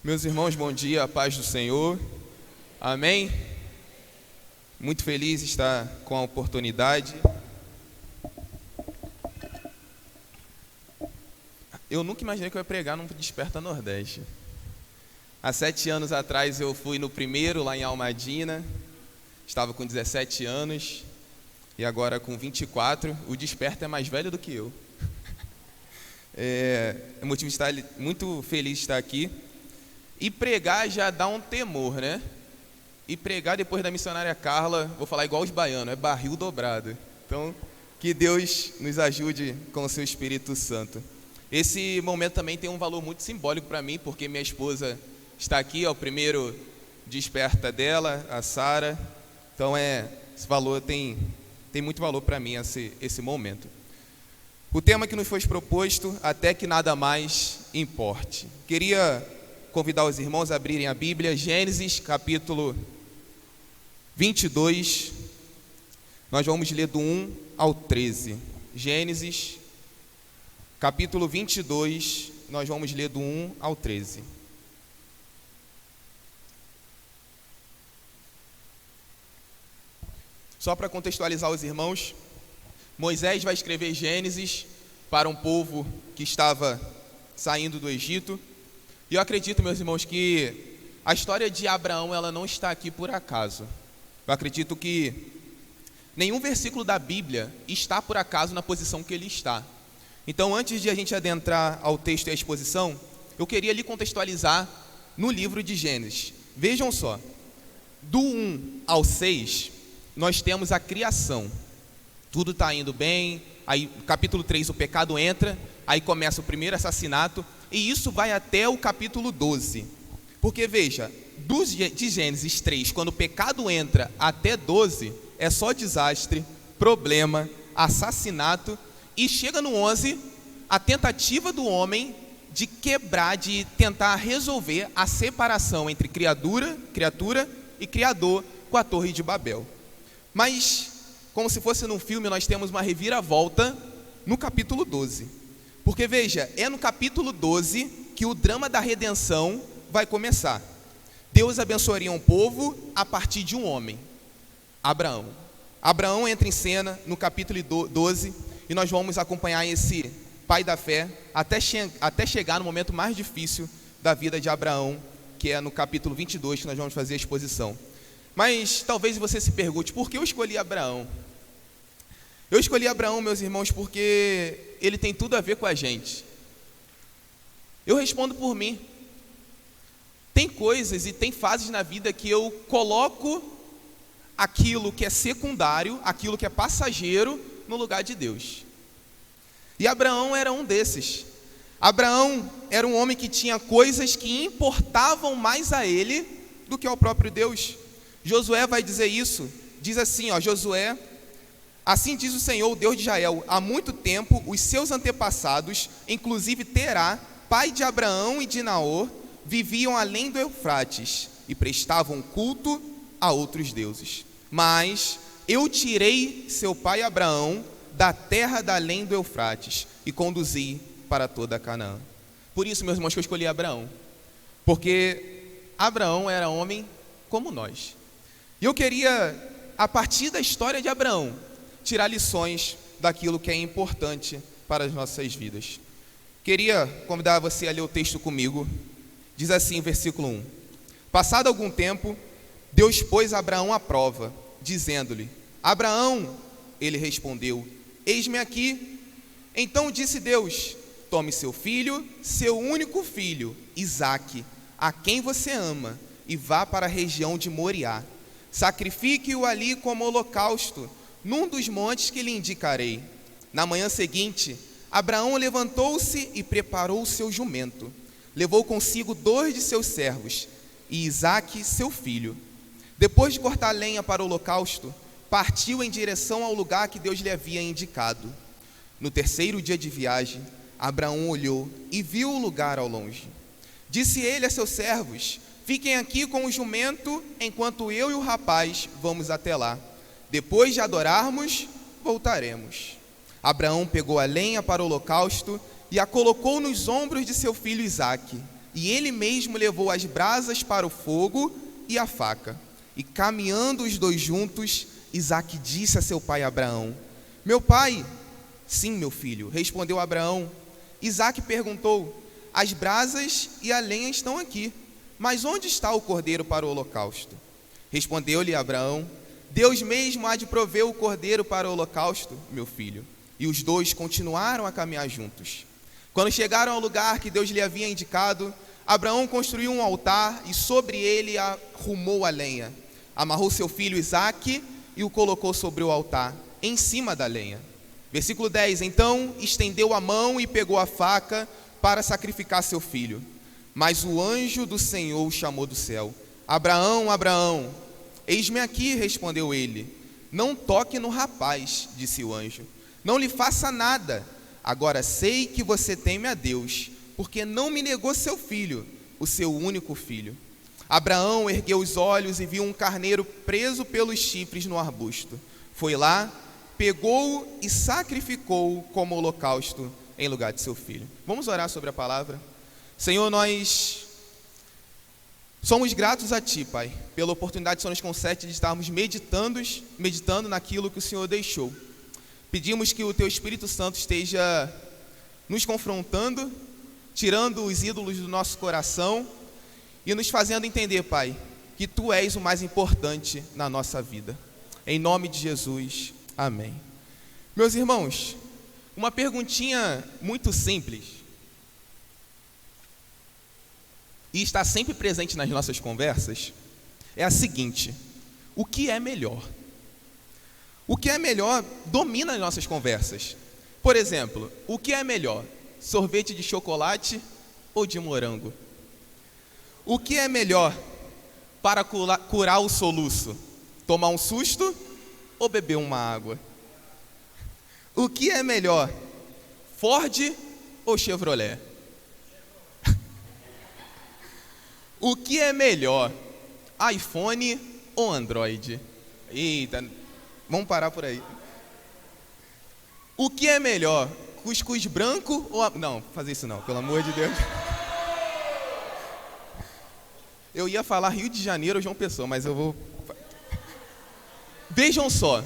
Meus irmãos, bom dia, a paz do Senhor, amém? Muito feliz de estar com a oportunidade. Eu nunca imaginei que eu ia pregar num Desperta Nordeste. Há 7 anos atrás eu fui no primeiro lá em Almadina, estava com 17 anos e agora com 24, o Desperta é mais velho do que eu. É motivo de estar muito feliz de estar aqui. E pregar já dá um temor, né? E pregar depois da missionária Carla, vou falar igual os baianos, é barril dobrado. Então, que Deus nos ajude com o seu Espírito Santo. Esse momento também tem um valor muito simbólico para mim, porque minha esposa está aqui, é o primeiro Desperta dela, a Sara. Então, esse valor tem muito valor para mim, esse momento. O tema que nos foi proposto, até que nada mais importe. Queria convidar os irmãos a abrirem a Bíblia, Gênesis capítulo 22, nós vamos ler do 1 ao 13. Gênesis capítulo 22, nós vamos ler do 1 ao 13. Só para contextualizar os irmãos, Moisés vai escrever Gênesis para um povo que estava saindo do Egito. E eu acredito, meus irmãos, que a história de Abraão ela não está aqui por acaso. Eu acredito que nenhum versículo da Bíblia está por acaso na posição que ele está. Então, antes de a gente adentrar ao texto e à exposição, eu queria lhe contextualizar no livro de Gênesis. Vejam só, do 1 ao 6, nós temos a criação. Tudo está indo bem, aí capítulo 3 o pecado entra, aí começa o primeiro assassinato, e isso vai até o capítulo 12. Porque veja, de Gênesis 3, quando o pecado entra até 12, é só desastre, problema, assassinato, e chega no 11, a tentativa do homem de quebrar, de tentar resolver a separação entre criatura e criador com a Torre de Babel. Mas, como se fosse num filme, nós temos uma reviravolta no capítulo 12. Porque veja, é no capítulo 12 que o drama da redenção vai começar. Deus abençoaria um povo a partir de um homem, Abraão. Abraão entra em cena no capítulo 12 e nós vamos acompanhar esse pai da fé até chegar no momento mais difícil da vida de Abraão, que é no capítulo 22 que nós vamos fazer a exposição. Mas talvez você se pergunte, por que eu escolhi Abraão? Eu escolhi Abraão, meus irmãos, porque ele tem tudo a ver com a gente. Eu respondo por mim. Tem coisas e tem fases na vida que eu coloco aquilo que é secundário, aquilo que é passageiro, no lugar de Deus. E Abraão era um desses. Abraão era um homem que tinha coisas que importavam mais a ele do que ao próprio Deus. Josué vai dizer isso. Diz assim, Josué: assim diz o Senhor, o Deus de Israel, há muito tempo os seus antepassados, inclusive Terá, pai de Abraão e de Naor, viviam além do Eufrates e prestavam culto a outros deuses. Mas eu tirei seu pai Abraão da terra da além do Eufrates e conduzi para toda Canaã. Por isso, meus irmãos, que eu escolhi Abraão, porque Abraão era homem como nós. E eu queria, a partir da história de Abraão, tirar lições daquilo que é importante para as nossas vidas. Queria convidar você a ler o texto comigo. Diz assim, versículo 1: passado algum tempo, Deus pôs Abraão à prova, dizendo-lhe: Abraão, ele respondeu: eis-me aqui. Então disse Deus: tome seu filho, seu único filho, Isaque, a quem você ama, e vá para a região de Moriá. Sacrifique-o ali como holocausto, num dos montes que lhe indicarei. Na manhã seguinte, Abraão levantou-se e preparou o seu jumento. Levou consigo 2 de seus servos e Isaque, seu filho. Depois de cortar lenha para o holocausto, partiu em direção ao lugar que Deus lhe havia indicado. No 3º dia de viagem, Abraão olhou e viu o lugar ao longe. Disse ele a seus servos: fiquem aqui com o jumento, enquanto eu e o rapaz vamos até lá. Depois de adorarmos, voltaremos. Abraão pegou a lenha para o holocausto e a colocou nos ombros de seu filho Isaque. e ele mesmo levou as brasas para o fogo e a faca. E caminhando os dois juntos, Isaque disse a seu pai Abraão: meu pai? Sim, meu filho, respondeu Abraão. Isaque perguntou: as brasas e a lenha estão aqui, mas onde está o cordeiro para o holocausto? Respondeu-lhe Abraão: Deus mesmo há de prover o cordeiro para o holocausto, meu filho. E os dois continuaram a caminhar juntos. Quando chegaram ao lugar que Deus lhe havia indicado, Abraão construiu um altar e sobre ele arrumou a lenha. Amarrou seu filho Isaque e o colocou sobre o altar, em cima da lenha. Versículo 10: então estendeu a mão e pegou a faca para sacrificar seu filho. Mas o anjo do Senhor o chamou do céu: Abraão, Abraão. Eis-me aqui, respondeu ele. Não toque no rapaz, disse o anjo. Não lhe faça nada. Agora sei que você teme a Deus, porque não me negou seu filho, o seu único filho. Abraão ergueu os olhos e viu um carneiro preso pelos chifres no arbusto. Foi lá, pegou-o e sacrificou-o como holocausto em lugar de seu filho. Vamos orar sobre a palavra? Senhor, nós somos gratos a Ti, Pai, pela oportunidade que o Senhor nos concede de estarmos meditando naquilo que o Senhor deixou. Pedimos que o Teu Espírito Santo esteja nos confrontando, tirando os ídolos do nosso coração e nos fazendo entender, Pai, que Tu és o mais importante na nossa vida. Em nome de Jesus, amém. Meus irmãos, uma perguntinha muito simples e está sempre presente nas nossas conversas é a seguinte: o que é melhor? O que é melhor domina as nossas conversas. Por exemplo, o que é melhor? Sorvete de chocolate ou de morango? O que é melhor para curar o soluço? Tomar um susto ou beber uma água? O que é melhor? Ford ou Chevrolet? O que é melhor? iPhone ou Android? Eita, vamos parar por aí. O que é melhor? Cuscuz branco ou... Não, fazer isso não, pelo amor de Deus. Eu ia falar Rio de Janeiro ou João Pessoa, mas eu vou... Vejam só.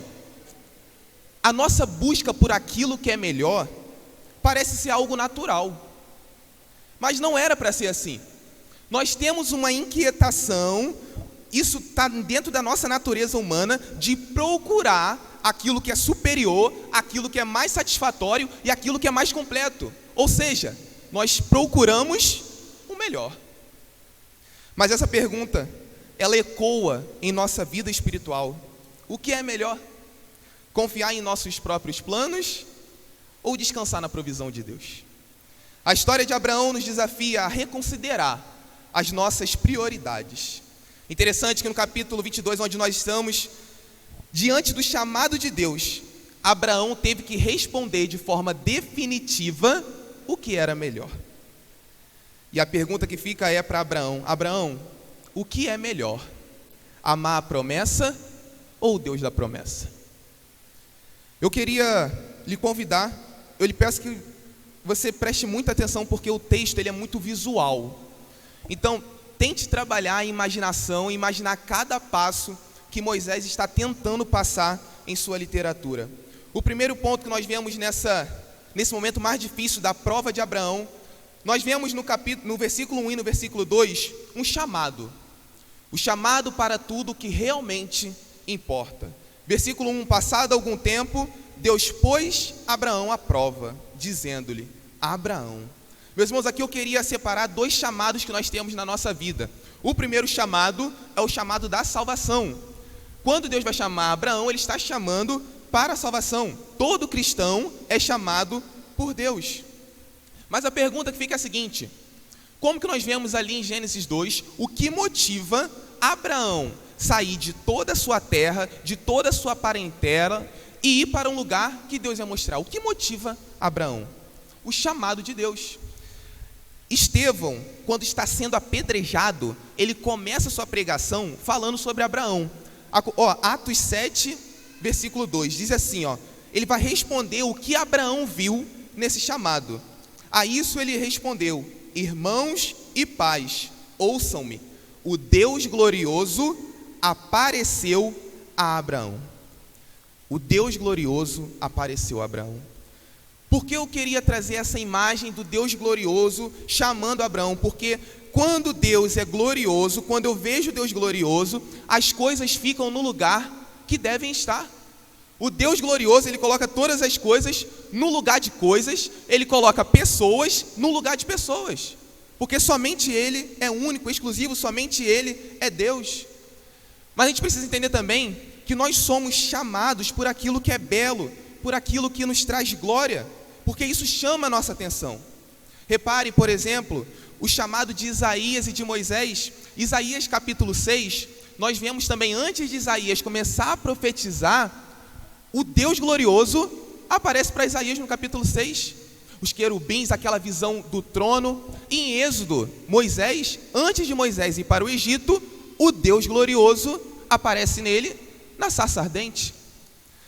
A nossa busca por aquilo que é melhor parece ser algo natural. Mas não era para ser assim. Nós temos uma inquietação, isso está dentro da nossa natureza humana, de procurar aquilo que é superior, aquilo que é mais satisfatório e aquilo que é mais completo. Ou seja, nós procuramos o melhor. Mas essa pergunta, ela ecoa em nossa vida espiritual. O que é melhor? Confiar em nossos próprios planos ou descansar na provisão de Deus? A história de Abraão nos desafia a reconsiderar as nossas prioridades. Interessante que no capítulo 22, onde nós estamos, diante do chamado de Deus, Abraão teve que responder de forma definitiva o que era melhor. E a pergunta que fica é para Abraão: Abraão, o que é melhor? Amar a promessa ou o Deus da promessa? Eu queria lhe convidar, eu lhe peço que você preste muita atenção, porque o texto ele é muito visual. Então, tente trabalhar a imaginação, imaginar cada passo que Moisés está tentando passar em sua literatura. O primeiro ponto que nós vemos nesse momento mais difícil da prova de Abraão, nós vemos no versículo 1 e no versículo 2, um chamado. O chamado para tudo que realmente importa. Versículo 1, passado algum tempo, Deus pôs Abraão à prova, dizendo-lhe: Abraão. Meus irmãos, aqui eu queria separar dois chamados que nós temos na nossa vida. O primeiro chamado é o chamado da salvação. Quando Deus vai chamar Abraão, Ele está chamando para a salvação. Todo cristão é chamado por Deus. Mas a pergunta que fica é a seguinte: como que nós vemos ali em Gênesis 2, o que motiva Abraão sair de toda a sua terra, de toda a sua parentela e ir para um lugar que Deus ia mostrar? O que motiva Abraão? O chamado de Deus. Estevão, quando está sendo apedrejado, ele começa a sua pregação falando sobre Abraão. Atos 7, versículo 2, diz assim, ele vai responder o que Abraão viu nesse chamado. A isso ele respondeu: irmãos e paz. Ouçam-me. O Deus glorioso apareceu a Abraão. O Deus glorioso apareceu a Abraão. Por que eu queria trazer essa imagem do Deus glorioso chamando Abraão? Porque quando Deus é glorioso, quando eu vejo Deus glorioso, as coisas ficam no lugar que devem estar. O Deus glorioso, Ele coloca todas as coisas no lugar de coisas, Ele coloca pessoas no lugar de pessoas. Porque somente Ele é único, exclusivo, somente Ele é Deus. Mas a gente precisa entender também que nós somos chamados por aquilo que é belo, por aquilo que nos traz glória, porque isso chama a nossa atenção. Repare, por exemplo, o chamado de Isaías e de Moisés. Isaías capítulo 6, nós vemos também, antes de Isaías começar a profetizar, o Deus glorioso aparece para Isaías no capítulo 6. Os querubins, aquela visão do trono. Em Êxodo, Moisés, antes de Moisés ir para o Egito, o Deus glorioso aparece nele na sarça ardente.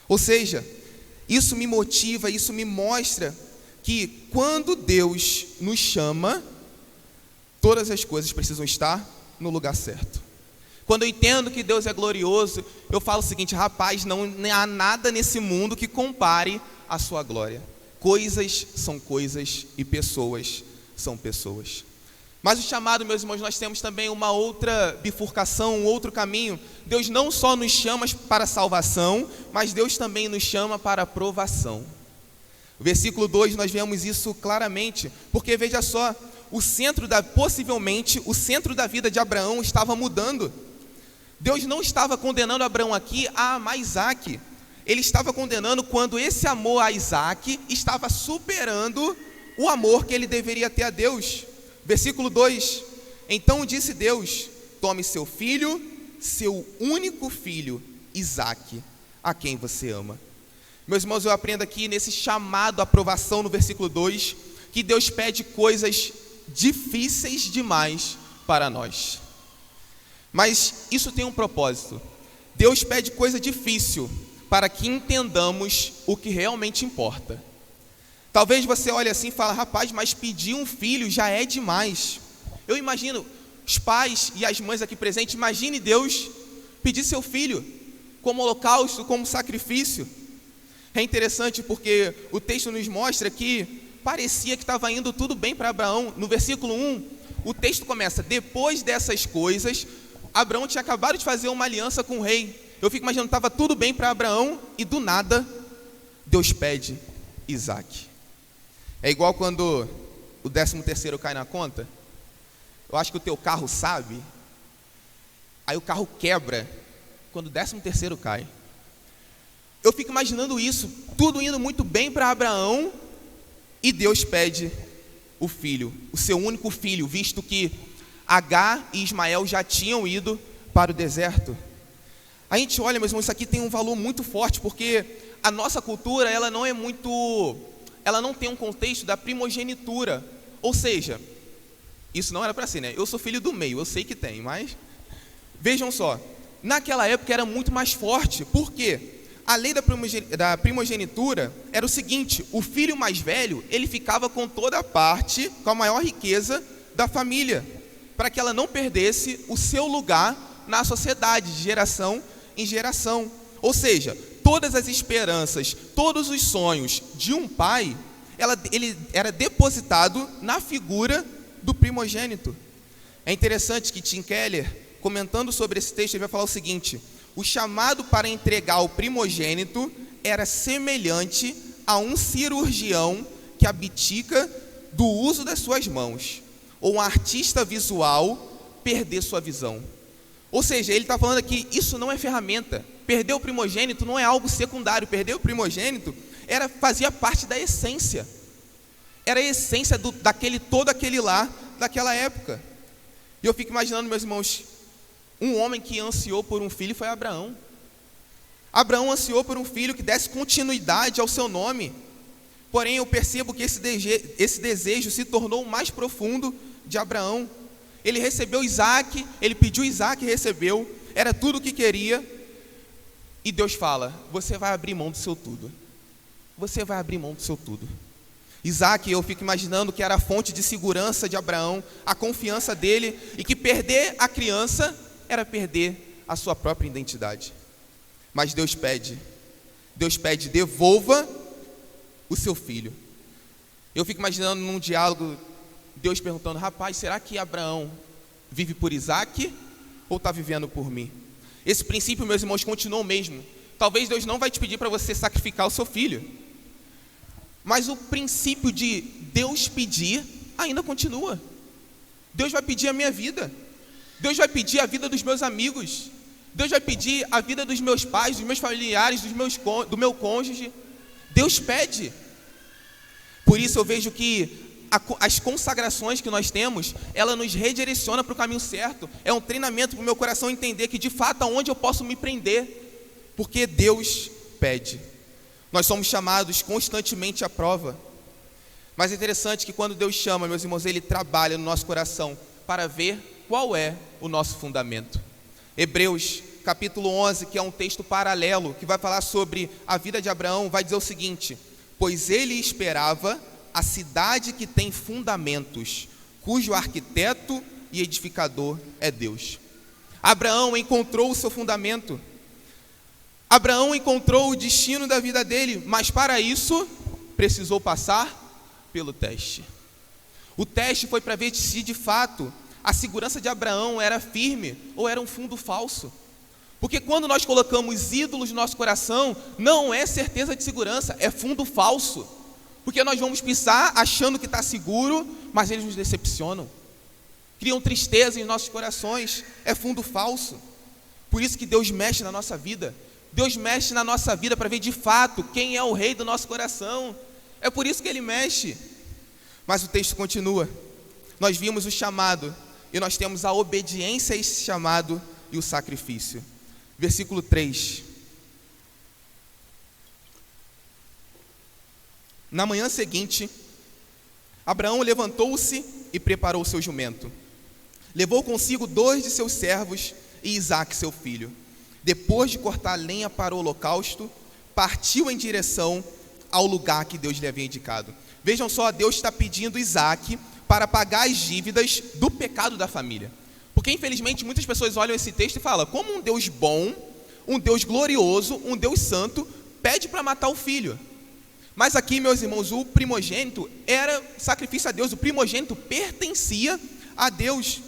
Ou seja, isso me motiva, isso me mostra que quando Deus nos chama, todas as coisas precisam estar no lugar certo. Quando eu entendo que Deus é glorioso, eu falo o seguinte: rapaz, não há nada nesse mundo que compare a sua glória. Coisas são coisas e pessoas são pessoas. Mas o chamado, meus irmãos, nós temos também uma outra bifurcação, um outro caminho. Deus não só nos chama para a salvação, mas Deus também nos chama para a aprovação. No versículo 2 nós vemos isso claramente, porque veja só, possivelmente o centro da vida de Abraão estava mudando. Deus não estava condenando Abraão aqui a amar Isaac. Ele estava condenando quando esse amor a Isaac estava superando o amor que ele deveria ter a Deus. Versículo 2: então disse Deus: tome seu filho, seu único filho, Isaque, a quem você ama. Meus irmãos, eu aprendo aqui nesse chamado à aprovação no versículo 2, que Deus pede coisas difíceis demais para nós. Mas isso tem um propósito. Deus pede coisa difícil para que entendamos o que realmente importa. Talvez você olhe assim e fale: rapaz, mas pedir um filho já é demais. Eu imagino os pais e as mães aqui presentes, imagine Deus pedir seu filho como holocausto, como sacrifício. É interessante porque o texto nos mostra que parecia que estava indo tudo bem para Abraão. No versículo 1, o texto começa: depois dessas coisas, Abraão tinha acabado de fazer uma aliança com o rei. Eu fico imaginando, estava tudo bem para Abraão e do nada, Deus pede Isaque. É igual quando o 13º cai na conta. Eu acho que o teu carro sabe. Aí o carro quebra quando o 13º cai. Eu fico imaginando isso, tudo indo muito bem para Abraão, e Deus pede o filho, o seu único filho, visto que Agar e Ismael já tinham ido para o deserto. A gente olha, meus irmãos, isso aqui tem um valor muito forte, porque a nossa cultura, ela não tem um contexto da primogenitura. Ou seja, isso não era para ser, né? Eu sou filho do meio, eu sei que tem, mas vejam só, naquela época era muito mais forte. Por quê? A lei da primogenitura era o seguinte: o filho mais velho, ele ficava com toda a parte, com a maior riqueza da família, para que ela não perdesse o seu lugar na sociedade, de geração em geração. Ou seja, todas as esperanças, todos os sonhos de um pai, ele era depositado na figura do primogênito. É interessante que Tim Keller, comentando sobre esse texto, ele vai falar o seguinte: o chamado para entregar o primogênito era semelhante a um cirurgião que abdica do uso das suas mãos, ou um artista visual perder sua visão. Ou seja, ele está falando aqui, isso não é ferramenta. Perder o primogênito não é algo secundário. Perder o primogênito fazia parte da essência. Era a essência todo aquele lar daquela época. E eu fico imaginando, meus irmãos, um homem que ansiou por um filho foi Abraão. Abraão ansiou por um filho que desse continuidade ao seu nome. Porém, eu percebo que esse desejo se tornou o mais profundo de Abraão. Ele recebeu Isaque, ele pediu Isaque e recebeu, era tudo o que queria. E Deus fala: você vai abrir mão do seu tudo. Você vai abrir mão do seu tudo. Isaac, eu fico imaginando que era a fonte de segurança de Abraão, a confiança dele, e que perder a criança era perder a sua própria identidade. Mas Deus pede, devolva o seu filho. Eu fico imaginando num diálogo, Deus perguntando: rapaz, será que Abraão vive por Isaac ou está vivendo por mim? Esse princípio, meus irmãos, continua o mesmo. Talvez Deus não vai te pedir para você sacrificar o seu filho, mas o princípio de Deus pedir ainda continua. Deus vai pedir a minha vida, Deus vai pedir a vida dos meus amigos, Deus vai pedir a vida dos meus pais, dos meus familiares, do meu cônjuge. Deus pede. Por isso eu vejo que as consagrações que nós temos, ela nos redireciona para o caminho certo. É um treinamento para o meu coração entender que de fato aonde eu posso me prender, porque Deus pede. Nós somos chamados constantemente à prova. Mas é interessante que quando Deus chama, meus irmãos, Ele trabalha no nosso coração para ver qual é o nosso fundamento. Hebreus capítulo 11, que é um texto paralelo, que vai falar sobre a vida de Abraão, vai dizer o seguinte: pois ele esperava a cidade que tem fundamentos, cujo arquiteto e edificador é Deus. Abraão encontrou o seu fundamento, Abraão encontrou o destino da vida dele, mas para isso precisou passar pelo teste. O teste foi para ver se de fato a segurança de Abraão era firme ou era um fundo falso. Porque quando nós colocamos ídolos no nosso coração, não é certeza de segurança, é fundo falso. Porque nós vamos pisar achando que está seguro, mas eles nos decepcionam, criam tristeza em nossos corações, é fundo falso. Por isso que Deus mexe na nossa vida. Deus mexe na nossa vida para ver de fato quem é o rei do nosso coração. É por isso que Ele mexe. Mas o texto continua. Nós vimos o chamado e nós temos a obediência a esse chamado e o sacrifício. Versículo 3. Na manhã seguinte, Abraão levantou-se e preparou o seu jumento. Levou consigo 2 de seus servos e Isaque, seu filho. Depois de cortar lenha para o holocausto, partiu em direção ao lugar que Deus lhe havia indicado. Vejam só, Deus está pedindo Isaque para pagar as dívidas do pecado da família. Porque infelizmente muitas pessoas olham esse texto e falam: como um Deus bom, um Deus glorioso, um Deus santo, pede para matar o filho. Mas aqui, meus irmãos, o primogênito era sacrifício a Deus, o primogênito pertencia a Deus.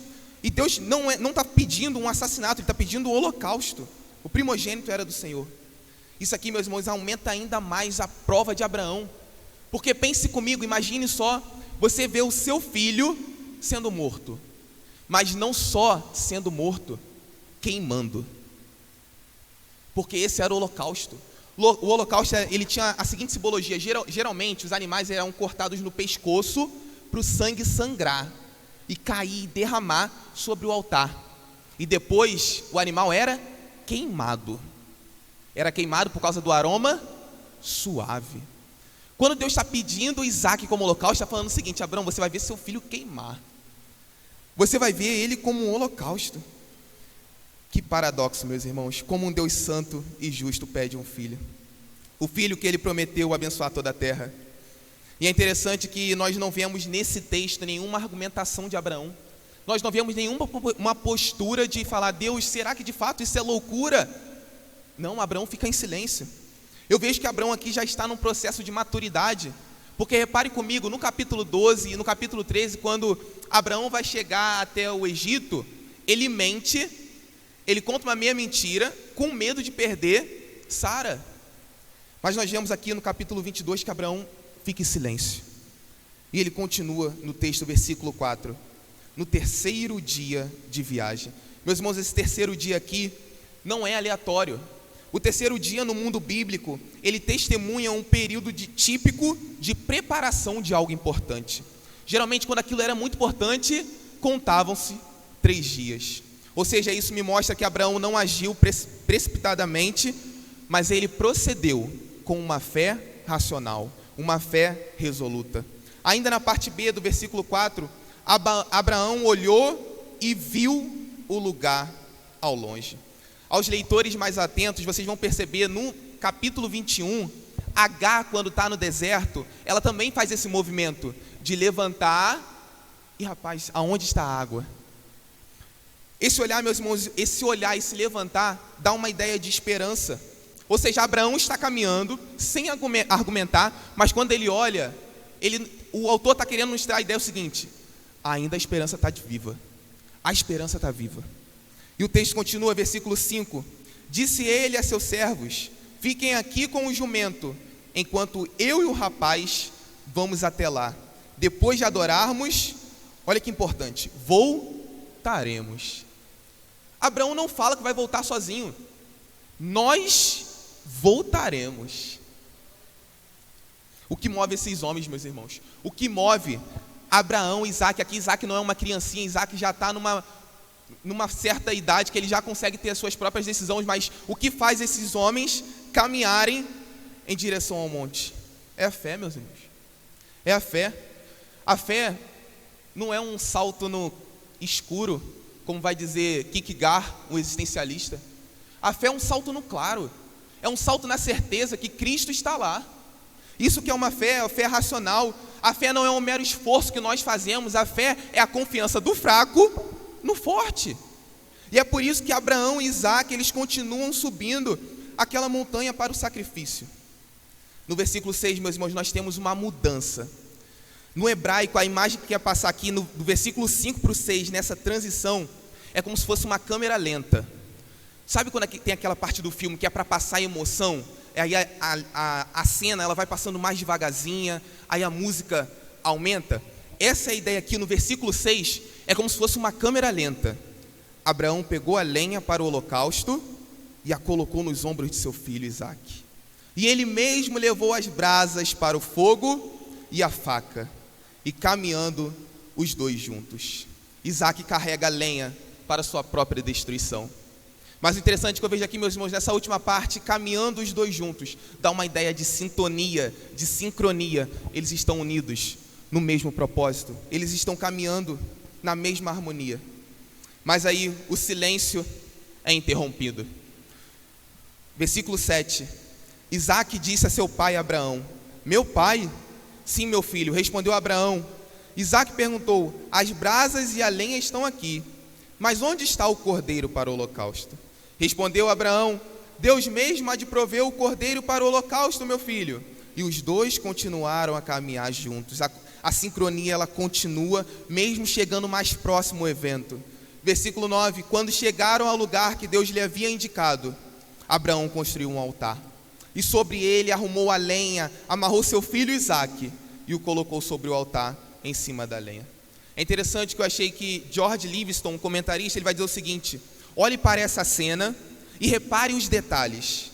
E Deus não está pedindo um assassinato, Ele está pedindo um holocausto. O primogênito era do Senhor. Isso aqui, meus irmãos, aumenta ainda mais a prova de Abraão. Porque pense comigo, imagine só, você vê o seu filho sendo morto. Mas não só sendo morto, queimando. Porque esse era o holocausto. O holocausto, ele tinha a seguinte simbologia: geralmente os animais eram cortados no pescoço para o sangue sangrar e cair e derramar sobre o altar. E depois o animal era queimado. Era queimado por causa do aroma suave. Quando Deus está pedindo Isaque como holocausto, está falando o seguinte: Abraão, você vai ver seu filho queimar. Você vai ver ele como um holocausto. Que paradoxo, meus irmãos, como um Deus santo e justo pede um filho. O filho que Ele prometeu abençoar toda a terra. E é interessante que nós não vemos nesse texto nenhuma argumentação de Abraão. Nós não vemos nenhuma postura de falar: Deus, será que de fato isso é loucura? Não, Abraão fica em silêncio. Eu vejo que Abraão aqui já está num processo de maturidade. Porque repare comigo, no capítulo 12 e no capítulo 13, quando Abraão vai chegar até o Egito, ele mente, ele conta uma meia mentira, com medo de perder Sara. Mas nós vemos aqui no capítulo 22 que Abraão fica em silêncio. E ele continua no texto, versículo 4. No terceiro dia de viagem. Meus irmãos, esse terceiro dia aqui não é aleatório. O terceiro dia no mundo bíblico, ele testemunha um período típico de preparação de algo importante. Geralmente, quando aquilo era muito importante, contavam-se 3 dias. Ou seja, isso me mostra que Abraão não agiu precipitadamente, mas ele procedeu com uma fé racional, uma fé resoluta. Ainda na parte B do versículo 4, Abraão olhou e viu o lugar ao longe. Aos leitores mais atentos, vocês vão perceber no capítulo 21, Agar, quando está no deserto, ela também faz esse movimento de levantar e, rapaz, aonde está a água? Esse olhar, meus irmãos, esse olhar e se levantar dá uma ideia de esperança. Ou seja, Abraão está caminhando sem argumentar, mas quando ele olha, o autor está querendo nos dar a ideia seguinte: ainda a esperança está viva. A esperança está viva. E o texto continua, versículo 5: disse ele a seus servos: fiquem aqui com o jumento, enquanto eu e o rapaz vamos até lá. Depois de adorarmos, olha que importante, voltaremos. Abraão não fala que vai voltar sozinho. Nós voltaremos. O que move esses homens, meus irmãos? O que move Abraão, Isaac? Aqui Isaac não é uma criancinha, Isaac já está numa certa idade que ele já consegue ter as suas próprias decisões, mas o que faz esses homens caminharem em direção ao monte? É a fé, meus irmãos. É a fé. A fé não é um salto no escuro, como vai dizer Kierkegaard, o existencialista. A fé é um salto no claro. É um salto na certeza que Cristo está lá. Isso que é uma fé, a fé racional. A fé não é um mero esforço que nós fazemos. A fé é a confiança do fraco no forte. E é por isso que Abraão e Isaac, eles continuam subindo aquela montanha para o sacrifício. No versículo 6, meus irmãos, nós temos uma mudança. No hebraico, a imagem que ia passar aqui do versículo 5 para o 6, nessa transição, é como se fosse uma câmera lenta. Sabe quando tem aquela parte do filme que é para passar emoção? Aí a cena ela vai passando mais devagarzinha, aí a música aumenta. Essa é a ideia aqui no versículo 6, é como se fosse uma câmera lenta. Abraão pegou a lenha para o holocausto e a colocou nos ombros de seu filho Isaque. E ele mesmo levou as brasas para o fogo e a faca, e caminhando os dois juntos. Isaque carrega a lenha para sua própria destruição. Mas o interessante que eu vejo aqui, meus irmãos, nessa última parte, caminhando os dois juntos, dá uma ideia de sintonia, de sincronia. Eles estão unidos no mesmo propósito, eles estão caminhando na mesma harmonia. Mas aí o silêncio é interrompido. Versículo 7: Isaque disse a seu pai Abraão: meu pai? Sim, meu filho, respondeu Abraão. Isaque perguntou: as brasas e a lenha estão aqui, mas onde está o cordeiro para o holocausto? Respondeu Abraão: Deus mesmo há de prover o cordeiro para o holocausto, meu filho. E os dois continuaram a caminhar juntos. A sincronia ela continua, mesmo chegando mais próximo ao evento. Versículo 9: quando chegaram ao lugar que Deus lhe havia indicado, Abraão construiu um altar. E sobre ele arrumou a lenha, amarrou seu filho Isaque e o colocou sobre o altar, em cima da lenha. É interessante que eu achei que George Livingstone, um comentarista, ele vai dizer o seguinte: olhe para essa cena e repare os detalhes.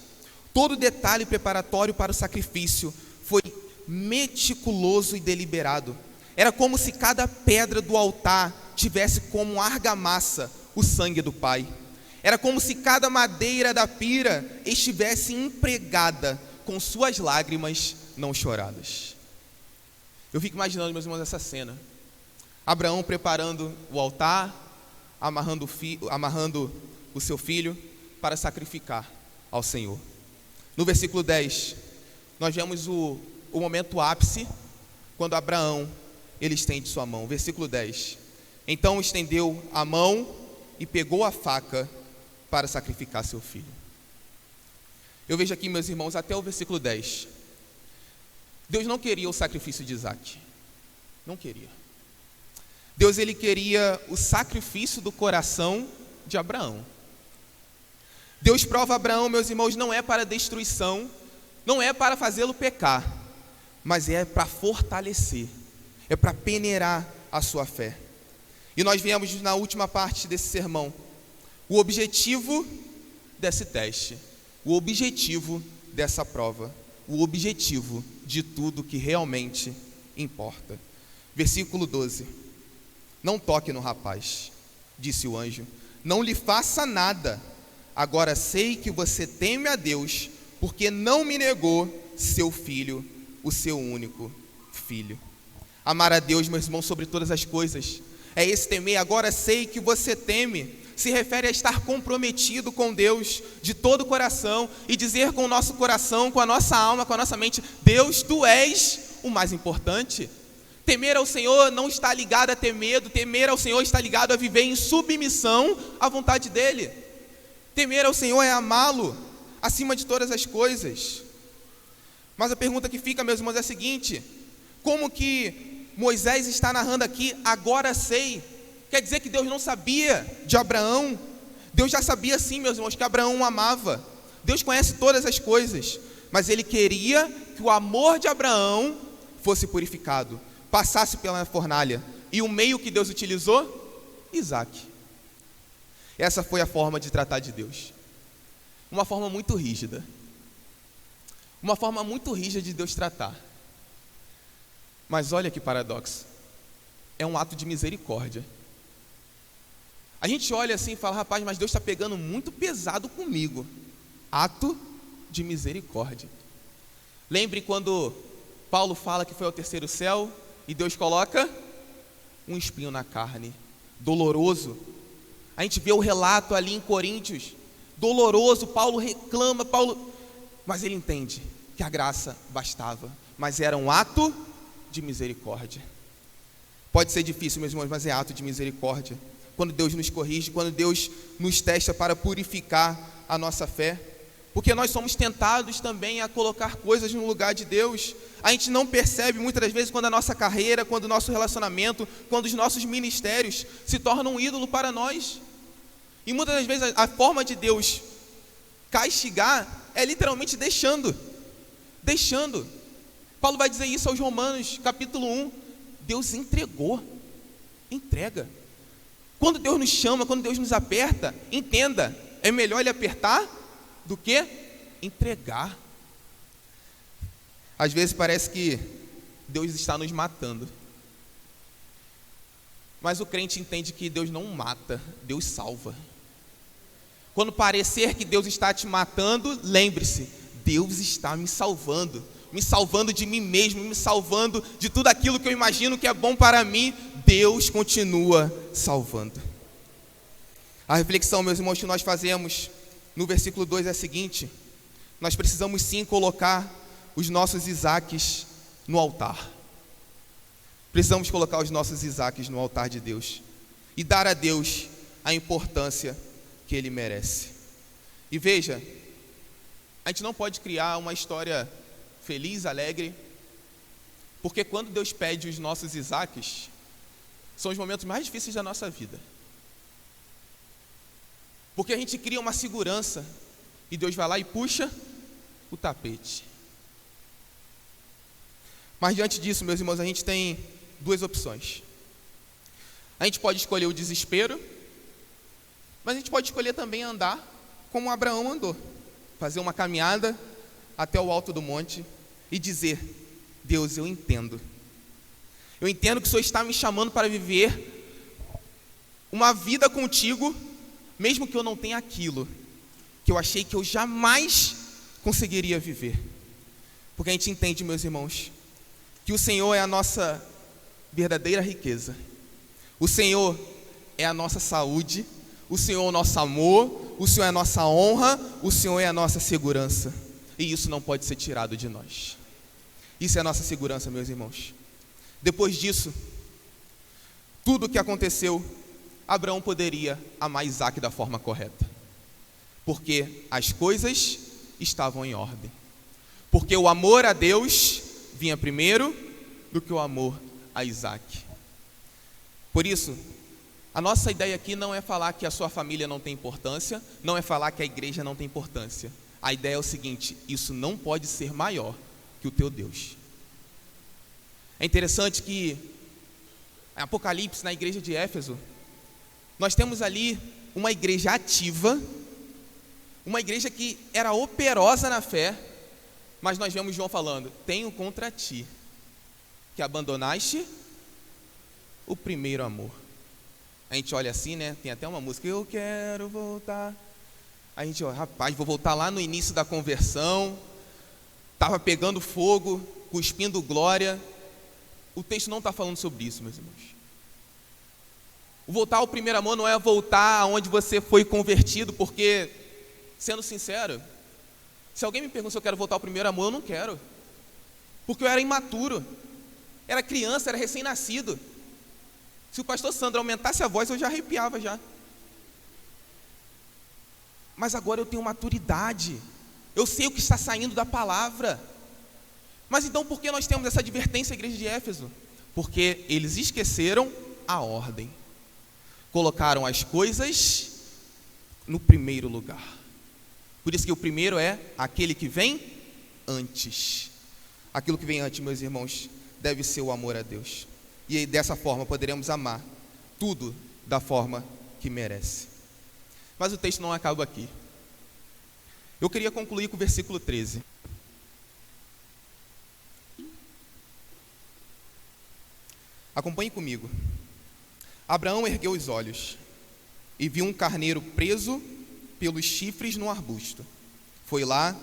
Todo detalhe preparatório para o sacrifício foi meticuloso e deliberado. Era como se cada pedra do altar tivesse como argamassa o sangue do Pai. Era como se cada madeira da pira estivesse empregada com suas lágrimas não choradas. Eu fico imaginando, meus irmãos, essa cena. Abraão preparando o altar, amarrando o seu filho para sacrificar ao Senhor. No versículo 10, nós vemos o momento ápice, quando Abraão, ele estende sua mão. Versículo 10: então estendeu a mão e pegou a faca para sacrificar seu filho. Eu vejo aqui, meus irmãos, até o versículo 10. Deus não queria o sacrifício de Isaque. Não queria. Deus, ele queria o sacrifício do coração de Abraão. Deus prova Abraão, meus irmãos, não é para destruição, não é para fazê-lo pecar, mas é para fortalecer, é para peneirar a sua fé. E nós viemos na última parte desse sermão, o objetivo desse teste, o objetivo dessa prova, o objetivo de tudo que realmente importa. Versículo 12: não toque no rapaz, disse o anjo, não lhe faça nada. Agora sei que você teme a Deus, porque não me negou seu filho, o seu único filho. Amar a Deus, meus irmãos, sobre todas as coisas, É esse temer, agora sei que você teme, se refere a estar comprometido com Deus de todo o coração e dizer com o nosso coração, com a nossa alma, com a nossa mente: Deus, Tu és o mais importante. Temer ao Senhor não está ligado a ter medo, temer ao Senhor está ligado a viver em submissão à vontade dEle. Temer ao Senhor é amá-lo acima de todas as coisas. Mas a pergunta que fica, meus irmãos, é a seguinte: como que Moisés está narrando aqui, agora sei? Quer dizer que Deus não sabia de Abraão? Deus já sabia sim, meus irmãos, que Abraão o amava. Deus conhece todas as coisas, mas Ele queria que o amor de Abraão fosse purificado, passasse pela fornalha. E o meio que Deus utilizou? Isaque. Essa foi a forma de tratar de Deus. Uma forma muito rígida. Uma forma muito rígida de Deus tratar. Mas olha que paradoxo. É um ato de misericórdia. A gente olha assim e fala: rapaz, mas Deus está pegando muito pesado comigo. Ato de misericórdia. Lembre quando Paulo fala que foi ao terceiro céu e Deus coloca um espinho na carne, doloroso. A gente vê o relato ali em Coríntios, doloroso. Paulo reclama, mas ele entende que a graça bastava, mas era um ato de misericórdia. Pode ser difícil, meus irmãos, mas é ato de misericórdia. Quando Deus nos corrige, quando Deus nos testa para purificar a nossa fé, porque nós somos tentados também a colocar coisas no lugar de Deus. A gente não percebe muitas das vezes quando a nossa carreira, quando o nosso relacionamento, quando os nossos ministérios se tornam um ídolo para nós. E muitas das vezes a forma de Deus castigar é literalmente deixando. Paulo vai dizer isso aos Romanos, capítulo 1. Deus entrega. Quando Deus nos chama, quando Deus nos aperta, entenda, é melhor Ele apertar do que entregar. Às vezes parece que Deus está nos matando, mas o crente entende que Deus não mata, Deus salva. Quando parecer que Deus está te matando, lembre-se, Deus está me salvando de mim mesmo, me salvando de tudo aquilo que eu imagino que é bom para mim. Deus continua salvando. A reflexão, meus irmãos, que nós fazemos no versículo 2 é a seguinte: nós precisamos sim colocar os nossos Isaques no altar. Precisamos colocar os nossos Isaques no altar de Deus e dar a Deus a importância que Ele merece. E veja, a gente não pode criar uma história feliz, alegre, porque quando Deus pede os nossos Isaques, são os momentos mais difíceis da nossa vida. Porque a gente cria uma segurança e Deus vai lá e puxa o tapete. Mas diante disso, meus irmãos, a gente tem duas opções. A gente pode escolher o desespero, mas a gente pode escolher também andar como Abraão andou, fazer uma caminhada até o alto do monte e dizer: Deus, eu entendo que o Senhor está me chamando para viver uma vida contigo, mesmo que eu não tenha aquilo que eu achei que eu jamais conseguiria viver. Porque a gente entende, meus irmãos, que o Senhor é a nossa verdadeira riqueza. O Senhor é a nossa saúde, o Senhor é o nosso amor, o Senhor é a nossa honra, o Senhor é a nossa segurança. E isso não pode ser tirado de nós. Isso é a nossa segurança, meus irmãos. Depois disso, tudo o que aconteceu, Abraão poderia amar Isaque da forma correta, porque as coisas estavam em ordem, porque o amor a Deus vinha primeiro do que o amor a Isaque. Por isso, a nossa ideia aqui não é falar que a sua família não tem importância, não é falar que a igreja não tem importância. A ideia é o seguinte: isso não pode ser maior que o teu Deus. É interessante que em Apocalipse, na igreja de Éfeso, nós temos ali uma igreja ativa, uma igreja que era operosa na fé, mas nós vemos João falando: tenho contra ti que abandonaste o primeiro amor. A gente olha assim, né? Tem até uma música: eu quero voltar. A gente olha: rapaz, vou voltar lá no início da conversão, estava pegando fogo, cuspindo glória. O texto não está falando sobre isso, meus irmãos. O voltar ao primeiro amor não é voltar aonde você foi convertido, porque, sendo sincero, se alguém me pergunta se eu quero voltar ao primeiro amor, eu não quero. Porque eu era imaturo, era criança, era recém-nascido. Se o pastor Sandro aumentasse a voz, eu já arrepiava já. Mas agora eu tenho maturidade, eu sei o que está saindo da palavra. Mas então por que nós temos essa advertência à igreja de Éfeso? Porque eles esqueceram a ordem, colocaram as coisas no primeiro lugar. Por isso que o primeiro é aquele que vem antes. Aquilo que vem antes, meus irmãos, deve ser o amor a Deus. E aí, dessa forma poderemos amar tudo da forma que merece. Mas o texto não acaba aqui. Eu queria concluir com o versículo 13. Acompanhe comigo. Abraão ergueu os olhos e viu um carneiro preso pelos chifres no arbusto. Foi lá,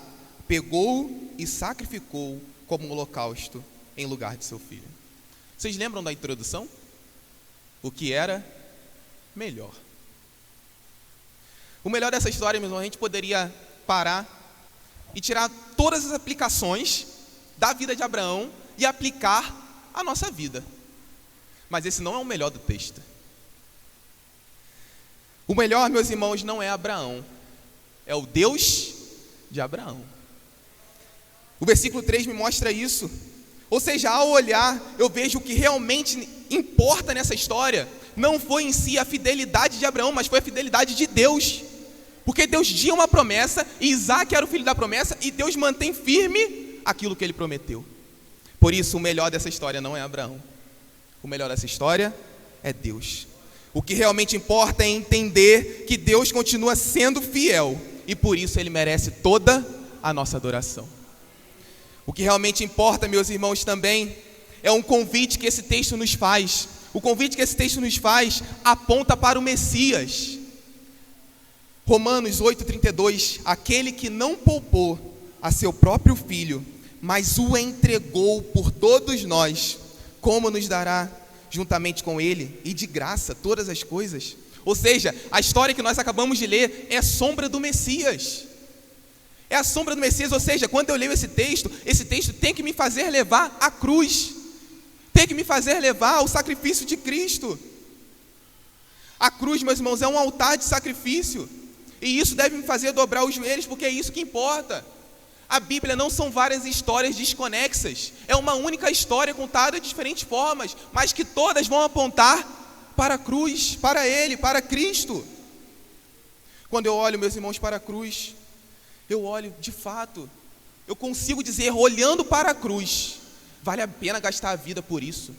pegou e sacrificou como holocausto em lugar de seu filho. Vocês lembram da introdução? O que era melhor. O melhor dessa história, meu irmão, a gente poderia parar e tirar todas as aplicações da vida de Abraão e aplicar à nossa vida. Mas esse não é o melhor do texto. O melhor, meus irmãos, não é Abraão, é o Deus de Abraão. O versículo 3 me mostra isso. Ou seja, ao olhar, eu vejo o que realmente importa nessa história não foi em si a fidelidade de Abraão, mas foi a fidelidade de Deus. Porque Deus tinha uma promessa, e Isaac era o filho da promessa, e Deus mantém firme aquilo que ele prometeu. Por isso, o melhor dessa história não é Abraão. O melhor dessa história é Deus. O que realmente importa é entender que Deus continua sendo fiel, e por isso Ele merece toda a nossa adoração. O que realmente importa, meus irmãos, também é um convite que esse texto nos faz. O convite que esse texto nos faz aponta para o Messias. Romanos 8,32, aquele que não poupou a seu próprio filho, mas o entregou por todos nós, como nos dará juntamente com ele e de graça todas as coisas? Ou seja, a história que nós acabamos de ler é a sombra do Messias. É a sombra do Messias, ou seja, quando eu leio esse texto tem que me fazer levar a cruz, tem que me fazer levar ao sacrifício de Cristo. A cruz, meus irmãos, é um altar de sacrifício, e isso deve me fazer dobrar os joelhos, porque é isso que importa. A Bíblia não são várias histórias desconexas, é uma única história contada de diferentes formas, mas que todas vão apontar para a cruz, para Ele, para Cristo. Quando eu olho, meus irmãos, para a cruz, eu olho de fato, eu consigo dizer, olhando para a cruz, vale a pena gastar a vida por isso.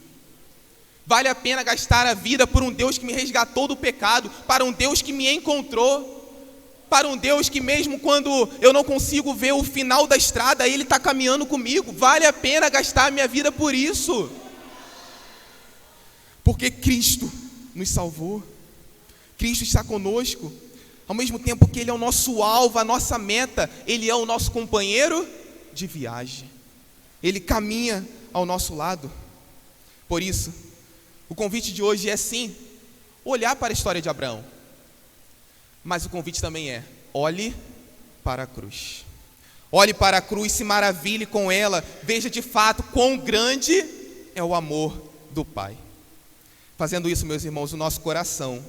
Vale a pena gastar a vida por um Deus que me resgatou do pecado, para um Deus que me encontrou, para um Deus que mesmo quando eu não consigo ver o final da estrada, Ele está caminhando comigo. Vale a pena gastar a minha vida por isso. Porque Cristo nos salvou, Cristo está conosco, ao mesmo tempo que Ele é o nosso alvo, a nossa meta, Ele é o nosso companheiro de viagem. Ele caminha ao nosso lado. Por isso, o convite de hoje é sim, olhar para a história de Abraão. Mas o convite também é, olhe para a cruz. Olhe para a cruz, se maravilhe com ela, veja de fato quão grande é o amor do Pai. Fazendo isso, meus irmãos, o nosso coração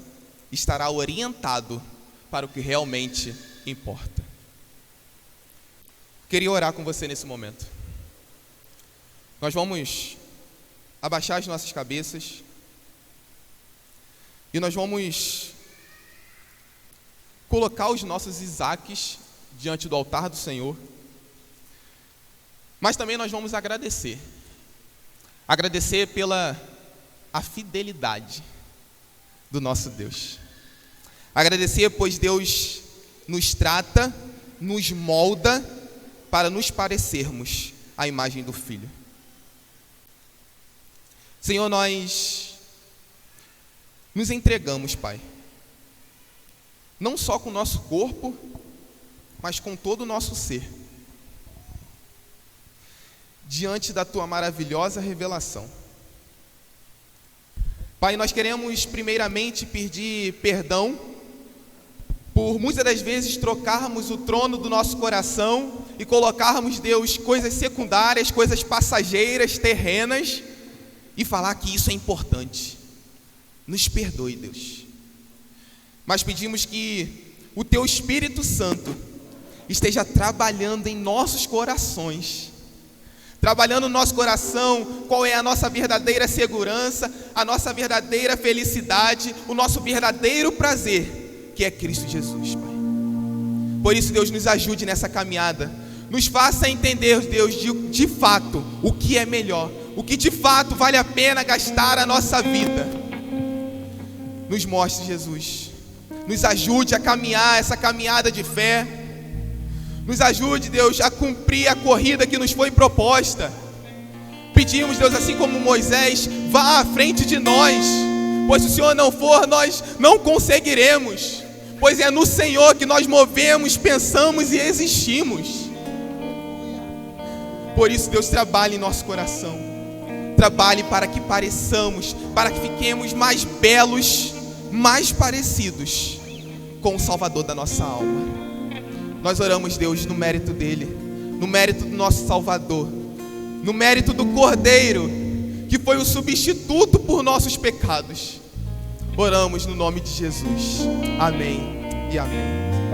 estará orientado para o que realmente importa. Queria orar com você nesse momento. Nós vamos abaixar as nossas cabeças e nós vamos colocar os nossos Isaques diante do altar do Senhor, mas também nós vamos agradecer pela a fidelidade do nosso Deus. Agradecer, pois Deus nos trata, nos molda para nos parecermos à imagem do Filho. Senhor, nós nos entregamos, Pai, não só com o nosso corpo, mas com todo o nosso ser, diante da Tua maravilhosa revelação. Pai, nós queremos primeiramente pedir perdão por muitas das vezes trocarmos o trono do nosso coração e colocarmos, Deus, coisas secundárias, coisas passageiras, terrenas, e falar que isso é importante. Nos perdoe, Deus. Mas pedimos que o Teu Espírito Santo esteja trabalhando em nossos corações, trabalhando no nosso coração qual é a nossa verdadeira segurança, a nossa verdadeira felicidade, o nosso verdadeiro prazer, que é Cristo Jesus, Pai. Por isso, Deus, nos ajude nessa caminhada, nos faça entender, Deus, de fato, o que é melhor, o que de fato vale a pena gastar a nossa vida. Nos mostre, Jesus, nos ajude a caminhar essa caminhada de fé. Nos ajude, Deus, a cumprir a corrida que nos foi proposta. Pedimos, Deus, assim como Moisés, vá à frente de nós, pois se o Senhor não for, nós não conseguiremos, pois é no Senhor que nós movemos, pensamos e existimos. Por isso, Deus, trabalhe em nosso coração, trabalhe para que pareçamos, para que fiquemos mais belos, mais parecidos com o Salvador da nossa alma. Nós oramos, Deus, no mérito dele, no mérito do nosso Salvador, no mérito do Cordeiro, que foi o substituto por nossos pecados. Oramos no nome de Jesus. Amém e amém.